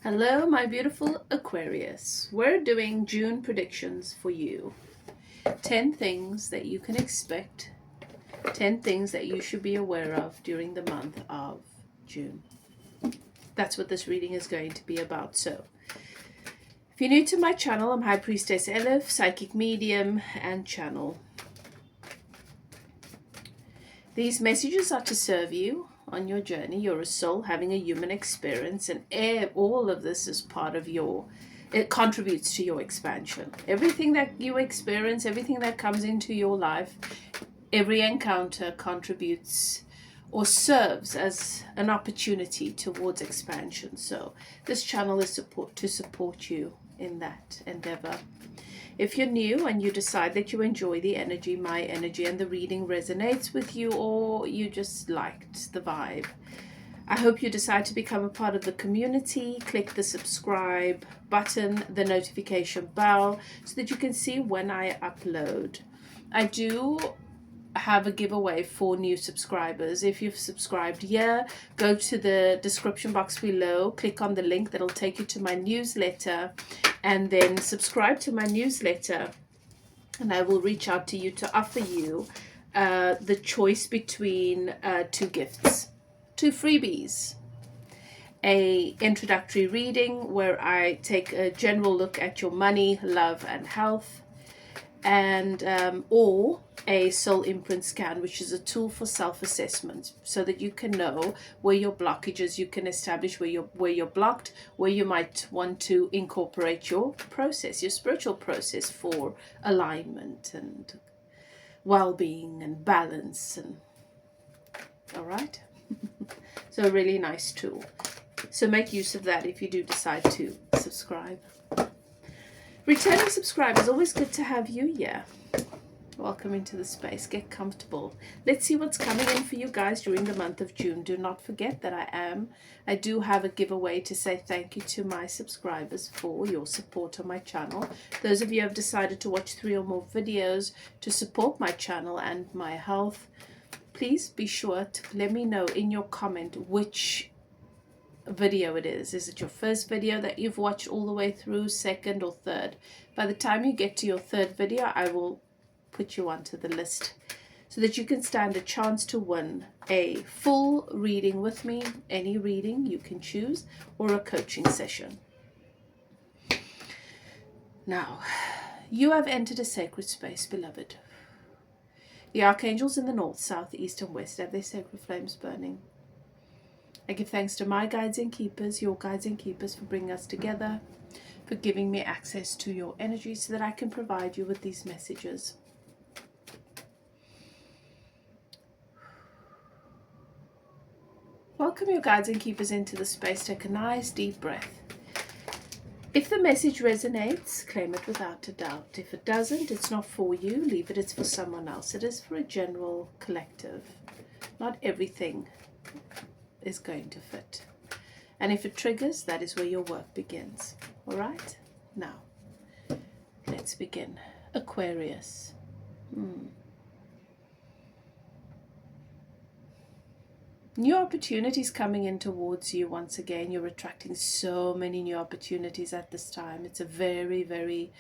Hello, my beautiful Aquarius. We're doing June predictions for you. 10 things that you can expect, 10 things that you should be aware of during the month of June. That's what this reading is going to be about. So, if you're new to my channel, I'm High Priestess Elif, Psychic Medium, and Channel. These messages are to serve you on your journey. You're a soul having a human experience, and all of this is part of it contributes to your expansion. Everything that you experience, everything that comes into your life, every encounter contributes or serves as an opportunity towards expansion. So this channel is to support you in that endeavor. If you're new and you decide that you enjoy the energy, my energy, and the reading resonates with you, or you just liked the vibe, I hope you decide to become a part of the community. Click the subscribe button, the notification bell, so that you can see when I upload. I do have a giveaway for new subscribers. If you've subscribed here, go to the description box below, click on the link that'll take you to my newsletter, and then subscribe to my newsletter, and I will reach out to you to offer you the choice between two gifts, two freebies. A introductory reading where I take a general look at your money, love, and health, and or a soul imprint scan, which is a tool for self-assessment, so that you can know where your blockages, you can establish where you're blocked, where you might want to incorporate your process, your spiritual process, for alignment and well-being and balance. And all right. So a really nice tool, so make use of that if you do decide to subscribe. Returning subscribers, always good to have you here. Welcome into the space. Get comfortable. Let's see what's coming in for you guys during the month of June. Do not forget that I do have a giveaway to say thank you to my subscribers for your support on my channel. Those of you who have decided to watch 3 or more videos to support my channel and my health, please be sure to let me know in your comment which video it is. Is it your first video that you've watched all the way through, second, or third? By the time you get to your third video, I will put you onto the list so that you can stand a chance to win a full reading with me, any reading you can choose, or a coaching session. Now, you have entered a sacred space, beloved. The archangels in the north, south, east, and west have their sacred flames burning. I give thanks to my guides and keepers, your guides and keepers, for bringing us together, for giving me access to your energy so that I can provide you with these messages. Welcome your guides and keepers into the space. Take a nice deep breath. If the message resonates, claim it without a doubt. If it doesn't, it's not for you. Leave it, it's for someone else. It is for a general collective. Not everything is going to fit. And if it triggers, that is where your work begins. All right? Now, let's begin. Aquarius. New opportunities coming in towards you once again. You're attracting so many new opportunities at this time. It's a very, very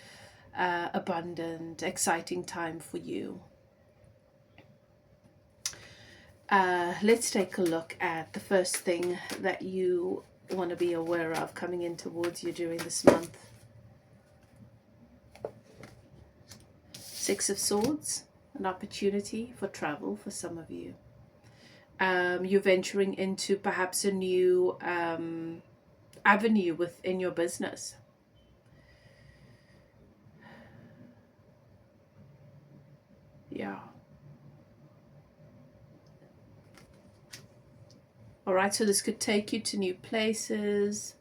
abundant, exciting time for you. Let's take a look at the first thing that you want to be aware of coming in towards you during this month. 6 of Swords, an opportunity for travel for some of you. You're venturing into perhaps a new avenue within your business. Yeah. All right, so this could take you to new places,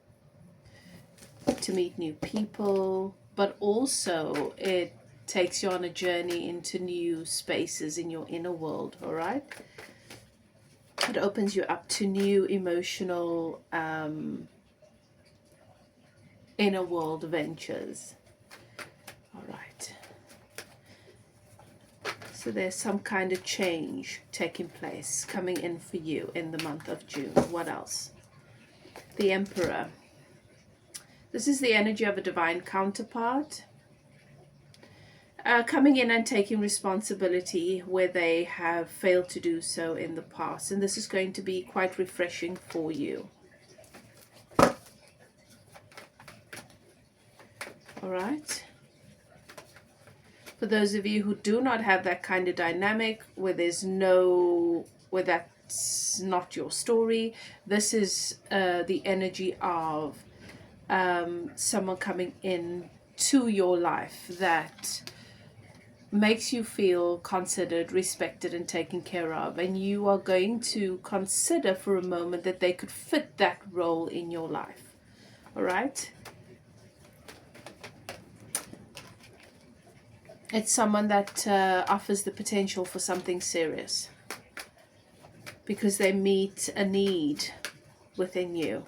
to meet new people, but also it takes you on a journey into new spaces in your inner world, all right? It opens you up to new emotional inner world ventures. All right. So there's some kind of change taking place, coming in for you in the month of June. What else? The Emperor. This is the energy of a divine counterpart, coming in and taking responsibility where they have failed to do so in the past. And this is going to be quite refreshing for you. All right. For those of you who do not have that kind of dynamic, where that's not your story, this is the energy of someone coming in to your life that makes you feel considered, respected, and taken care of. And you are going to consider for a moment that they could fit that role in your life. All right? It's someone that offers the potential for something serious because they meet a need within you.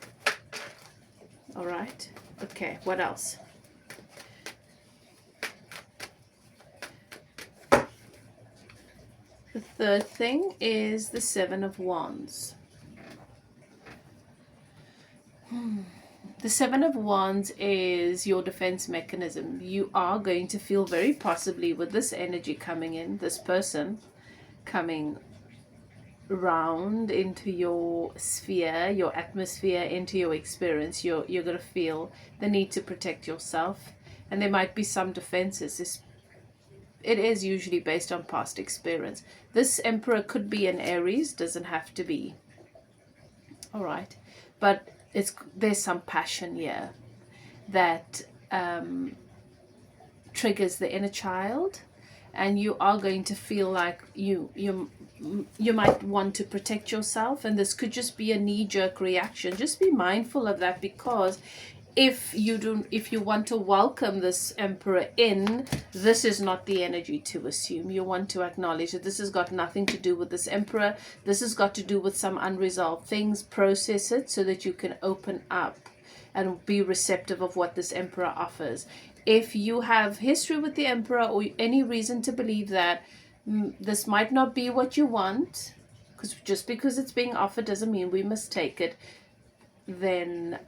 All right? Okay, what else? The third thing is the Seven of Wands. The Seven of Wands is your defense mechanism. You are going to feel very possibly with this energy coming in, this person coming round into your sphere, your atmosphere, into your experience, you're going to feel the need to protect yourself. And there might be some defenses. It is usually based on past experience. This Emperor could be an Aries, doesn't have to be. All right. But there's some passion here that triggers the inner child, and you are going to feel like you might want to protect yourself, and this could just be a knee-jerk reaction. Just be mindful of that, because if you want to welcome this Emperor in, this is not the energy to assume. You want to acknowledge that this has got nothing to do with this Emperor. This has got to do with some unresolved things. Process it so that you can open up and be receptive of what this Emperor offers. If you have history with the Emperor or any reason to believe that this might not be what you want, because just because it's being offered doesn't mean we must take it, then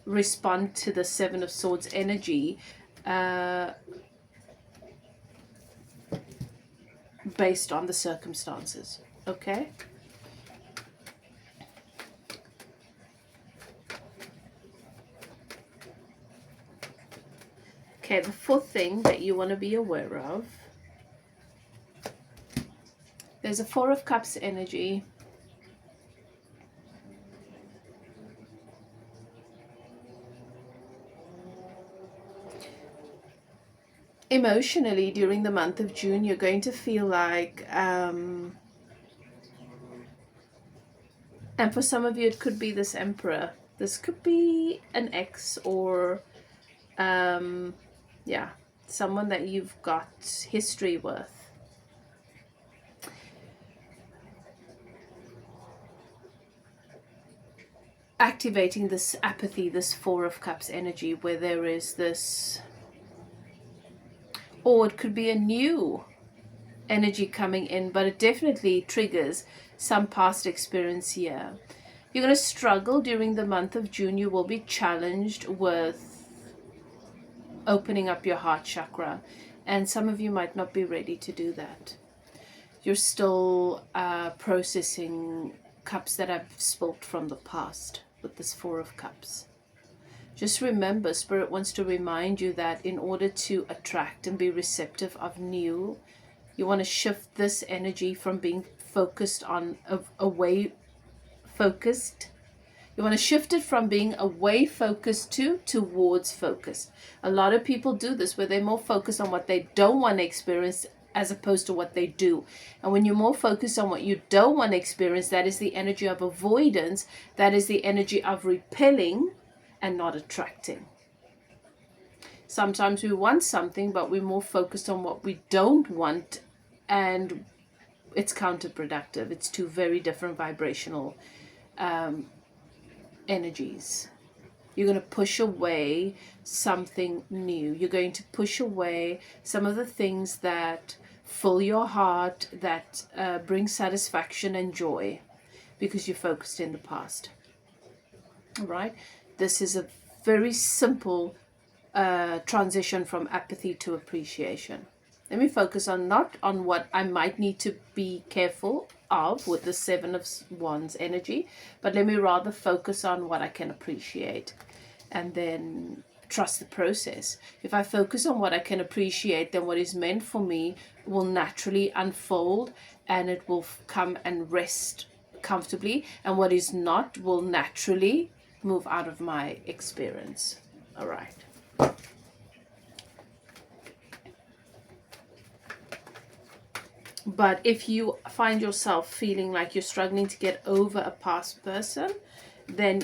respond to the Seven of Swords energy based on the circumstances. Okay? Okay, the fourth thing that you want to be aware of, there's a Four of Cups energy. Emotionally, during the month of June, you're going to feel like, and for some of you, it could be this Emperor. This could be an ex or, yeah, someone that you've got history with. Activating this apathy, this Four of Cups energy, where there is this, or it could be a new energy coming in, but it definitely triggers some past experience here. You're going to struggle during the month of June. You will be challenged with opening up your heart chakra, and some of you might not be ready to do that. You're still processing cups that have spilt from the past with this Four of Cups. Just remember, Spirit wants to remind you that in order to attract and be receptive of new, you want to shift this energy from being focused on focused. You want to shift it from being away focused towards focused. A lot of people do this, where they're more focused on what they don't want to experience as opposed to what they do. And when you're more focused on what you don't want to experience, that is the energy of avoidance. That is the energy of repelling and not attracting. Sometimes we want something, but we're more focused on what we don't want, and it's counterproductive. It's two very different vibrational energies. You're going to push away something new. You're going to push away some of the things that fill your heart, that bring satisfaction and joy, because you're focused in the past. All right? This is a very simple transition from apathy to appreciation. Let me focus on not on what I might need to be careful of with the Seven of Wands energy, but let me rather focus on what I can appreciate and then trust the process. If I focus on what I can appreciate, then what is meant for me will naturally unfold and it will come and rest comfortably, and what is not will naturally move out of my experience. All right. But if you find yourself feeling like you're struggling to get over a past person, then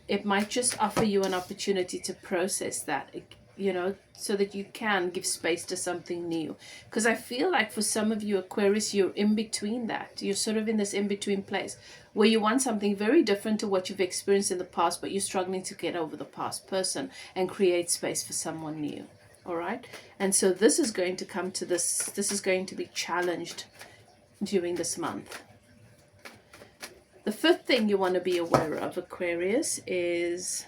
it might just offer you an opportunity to process that, you know, so that you can give space to something new. Because I feel like for some of you Aquarius, you're in between that. You're sort of in this in-between place where you want something very different to what you've experienced in the past, but you're struggling to get over the past person and create space for someone new. All right. And so this is going to come to this is going to be challenged during this month. The fifth thing you want to be aware of, Aquarius, is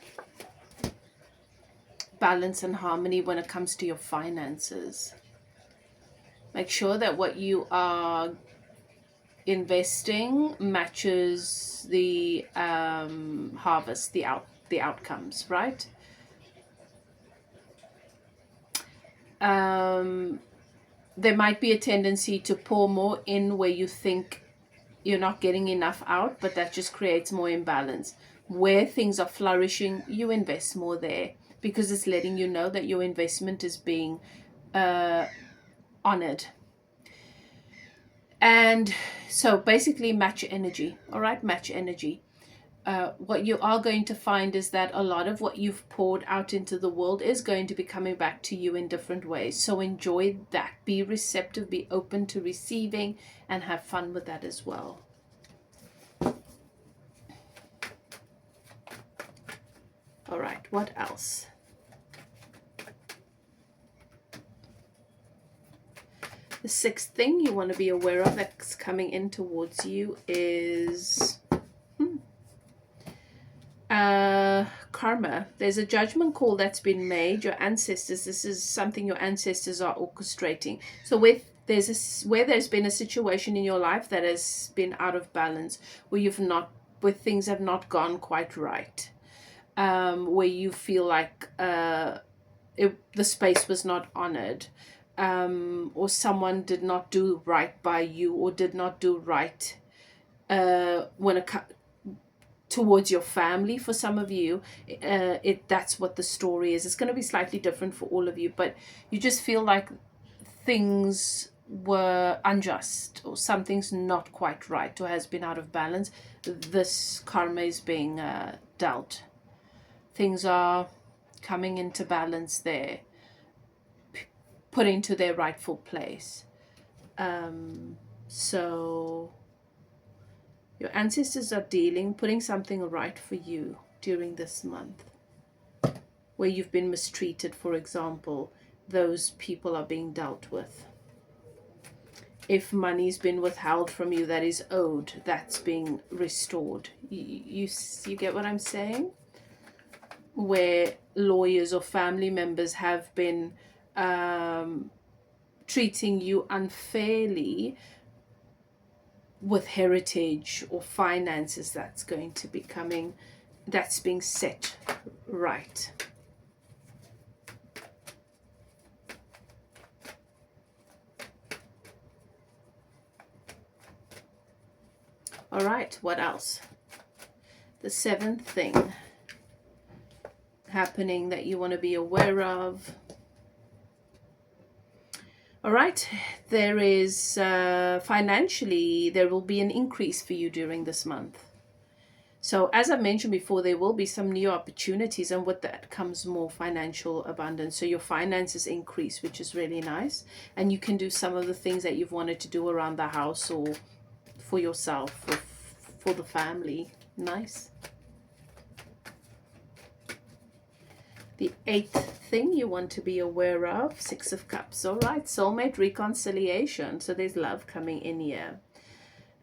balance and harmony when it comes to your finances. Make sure that what you are investing matches the harvest, the outcomes, right? There might be a tendency to pour more in where you think you're not getting enough out, but that just creates more imbalance. Where things are flourishing, you invest more there because it's letting you know that your investment is being honored. And so basically match energy. All right, match energy. What you are going to find is that a lot of what you've poured out into the world is going to be coming back to you in different ways. So enjoy that. Be receptive, be open to receiving, and have fun with that as well. All right, what else? The sixth thing you want to be aware of that's coming in towards you is karma. There's a judgment call that's been made. Your ancestors, this is something your ancestors are orchestrating. So where there's been a situation in your life that has been out of balance, where things have not gone quite right, where you feel like the space was not honored, or someone did not do right by you, or did not do right when it towards your family. For some of you, that's what the story is. It's going to be slightly different for all of you, but you just feel like things were unjust, or something's not quite right, or has been out of balance. This karma is being dealt. Things are coming into balance there, put into their rightful place. So your ancestors are putting something right for you during this month. Where you've been mistreated, for example, those people are being dealt with. If money's been withheld from you that is owed, that's being restored. You get what I'm saying? Where lawyers or family members have been treating you unfairly with heritage or finances, that's going to be coming, that's being set right. All right, what else? The seventh thing happening that you want to be aware of. All right, there is financially, there will be an increase for you during this month. So as I mentioned before, there will be some new opportunities, and with that comes more financial abundance. So your finances increase, which is really nice. And you can do some of the things that you've wanted to do around the house or for yourself or for the family. Nice. The eighth thing you want to be aware of, Six of Cups. All right, soulmate reconciliation. So there's love coming in here.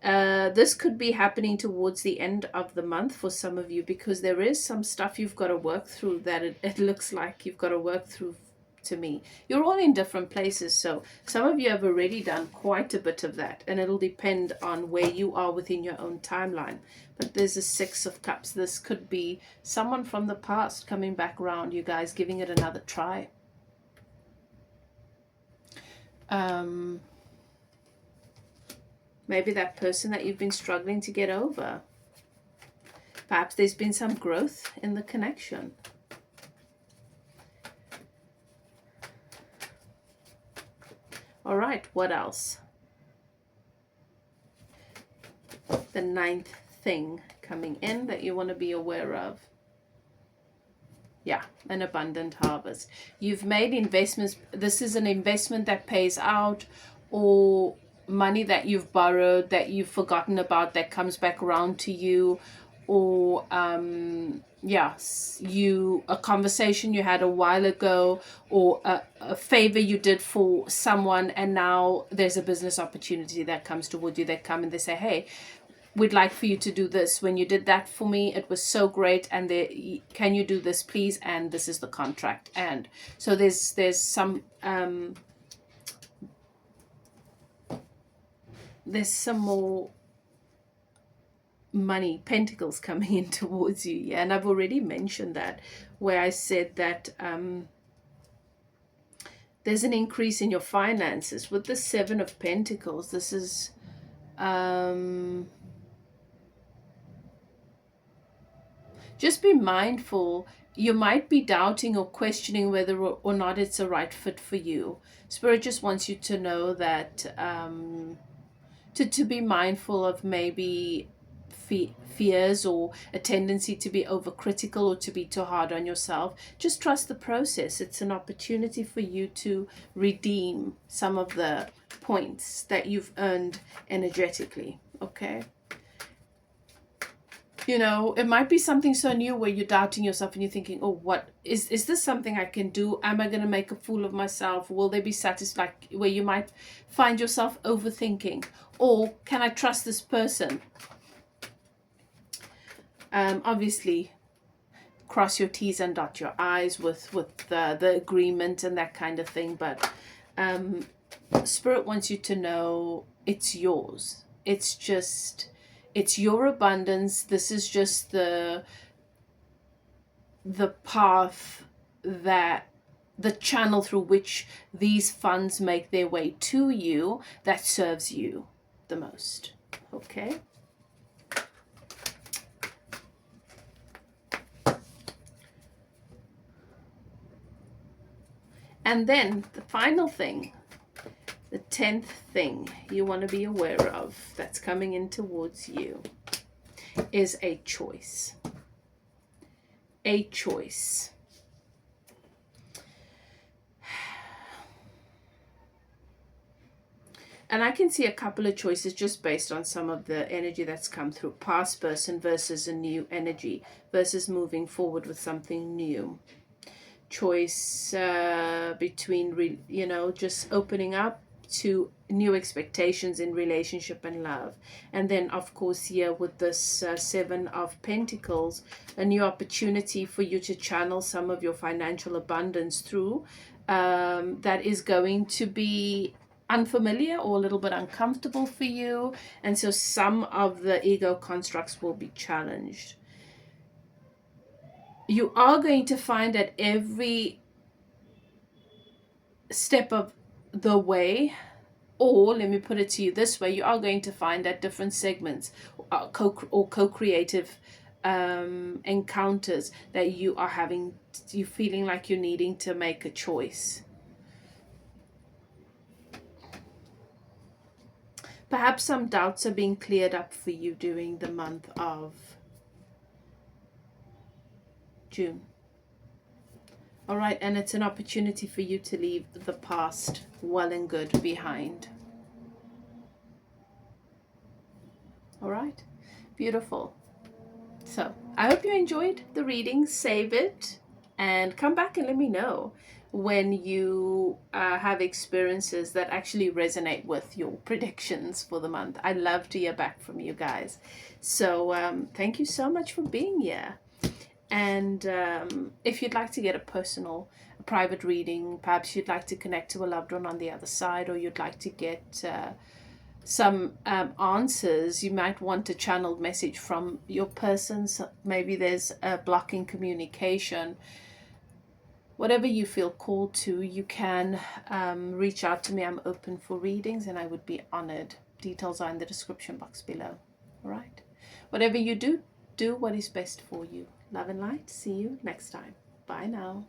This could be happening towards the end of the month for some of you, because there is some stuff you've got to work through that it looks like you've got to work through. To me, you're all in different places, so some of you have already done quite a bit of that, and it'll depend on where you are within your own timeline. But there's a Six of Cups. This could be someone from the past coming back around, you guys giving it another try. Maybe that person that you've been struggling to get over. Perhaps there's been some growth in the connection. All right, what else? The ninth thing coming in that you want to be aware of. Yeah, an abundant harvest. You've made investments. This is an investment that pays out, or money that you've borrowed that you've forgotten about that comes back around to you, or a conversation you had a while ago, or a favor you did for someone, and now there's a business opportunity that comes toward you. They come and they say, hey, we'd like for you to do this. When you did that for me, it was so great, and can you do this please? And this is the contract. And so there's some more money, pentacles coming in towards you. Yeah, and I've already mentioned that, where I said that there's an increase in your finances with the Seven of Pentacles. This is just be mindful. You might be doubting or questioning whether or not it's a right fit for you. Spirit just wants you to know that to be mindful of maybe fears or a tendency to be overcritical or to be too hard on yourself. Just trust the process. It's an opportunity for you to redeem some of the points that you've earned energetically. Okay? You know, it might be something so new where you're doubting yourself and you're thinking, oh, what is this something I can do? Am I going to make a fool of myself? Will they be satisfied? Where you might find yourself overthinking, or can I trust this person? Obviously, cross your T's and dot your I's with the agreement and that kind of thing. But Spirit wants you to know it's yours. It's your abundance. This is just the path, that the channel through which these funds make their way to you, that serves you the most. Okay? And then the final thing, the 10th thing you want to be aware of that's coming in towards you is a choice. A choice. And I can see a couple of choices just based on some of the energy that's come through. Past person versus a new energy versus moving forward with something new. Choice between, just opening up to new expectations in relationship and love. And then, of course, here with this Seven of Pentacles, a new opportunity for you to channel some of your financial abundance through that is going to be unfamiliar or a little bit uncomfortable for you. And so some of the ego constructs will be challenged. You are going to find at every step of the way, or let me put it to you this way, you are going to find at different segments or co-creative encounters that you are having, you feeling like you're needing to make a choice. Perhaps some doubts are being cleared up for you during the month of June. All right, and it's an opportunity for you to leave the past well and good behind. All right, beautiful. So I hope you enjoyed the reading. Save it and come back and let me know when you have experiences that actually resonate with your predictions for the month. I love to hear back from you guys. So thank you so much for being here. And if you'd like to get a private reading, perhaps you'd like to connect to a loved one on the other side, or you'd like to get some answers, you might want a channeled message from your person. So maybe there's a block in communication. Whatever you feel called to, you can reach out to me. I'm open for readings and I would be honored. Details are in the description box below. All right. Whatever you do, do what is best for you. Love and light. See you next time. Bye now.